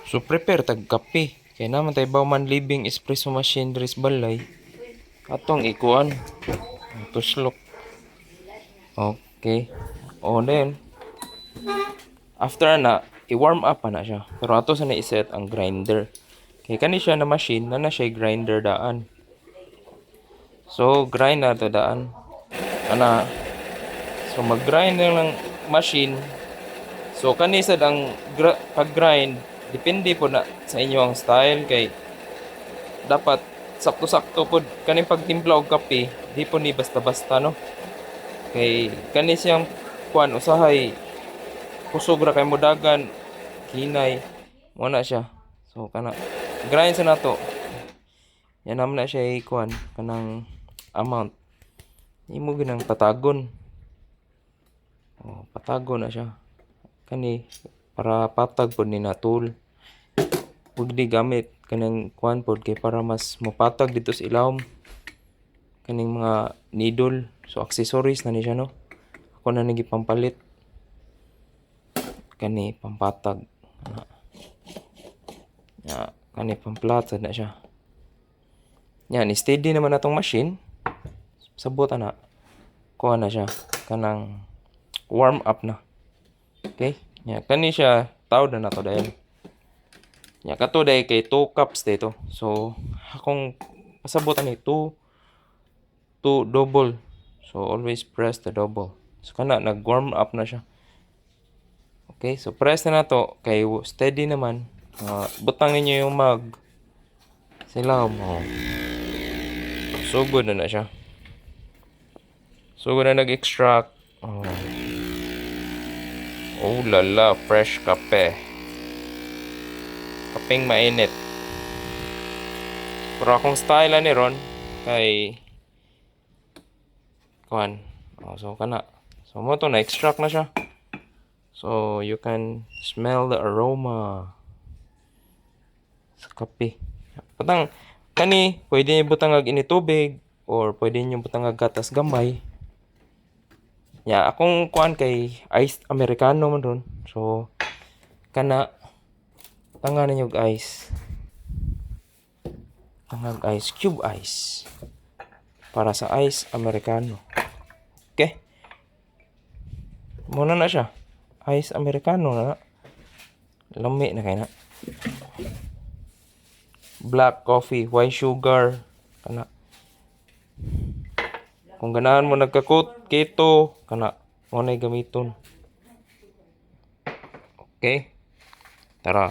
So prepare tag kape. Kaya naman tayo bawman living espresso machine dres balay. Atong ikuan. Tuslok. Okay. O then after na i-warm up pa na siya. Pero ato sa na-set ang grinder. Kaya kani siya na machine na siya grinder daan. So grind na to daan. Ana. So mag-grind ng machine. So kani sad ang pag-grind depende po na sa inyo ang style kay dapat sakto-sakto po kaning pagtimpla og kape di po ni basta-basta no kay kani siyang kuan usahay kusog ra kay modagan hinay mo na siya. So kana grind sa nato yan naman na siya kuan kanang amount imo ginang patagon. Patagon na siya kani para patag po ni natul. Huwag di gamit kanang kuan pod kay para mas mapatag dito sa ilawom kaning mga needle. So accessories na ni siya no. Ako na nagi pampalit kani pampatag. Ya, kani pamplatad na siya. Yan, steady naman natong machine. Sabot na. Kuha na siya kanang warm up na. Okay? Ya, kani siya tawd na nato dahil. Ya, kato dahil kay 2 cups dito. So, akong pasabotan ni 2 double. So, always press the double. So, kana nag-warm up na siya. Okay, so press na nato kay steady naman. Butang ninyo yung mag silaw mo. Sugod na siya. Sugod na nag-extract. Oh lala, fresh kape. Kapeng mainit. Pero akong style ni ron kay kuan. So kana. So mo to na extract na siya. So you can smell the aroma sa kape. Patang kani pwede niyo butang ag initubig or pwede niyo butang ag gatas gamay. Ya, akong kuan kay iced americano man ron. So kana tangan niyo ice. Tangag ice, cube ice. Para sa ice americano. Okay? Muna na siya. Ice americano na. Lami na kay na. Black coffee, white sugar, kana. Kung ganahan mo keto, kana mo na gamiton. Okay? Tara.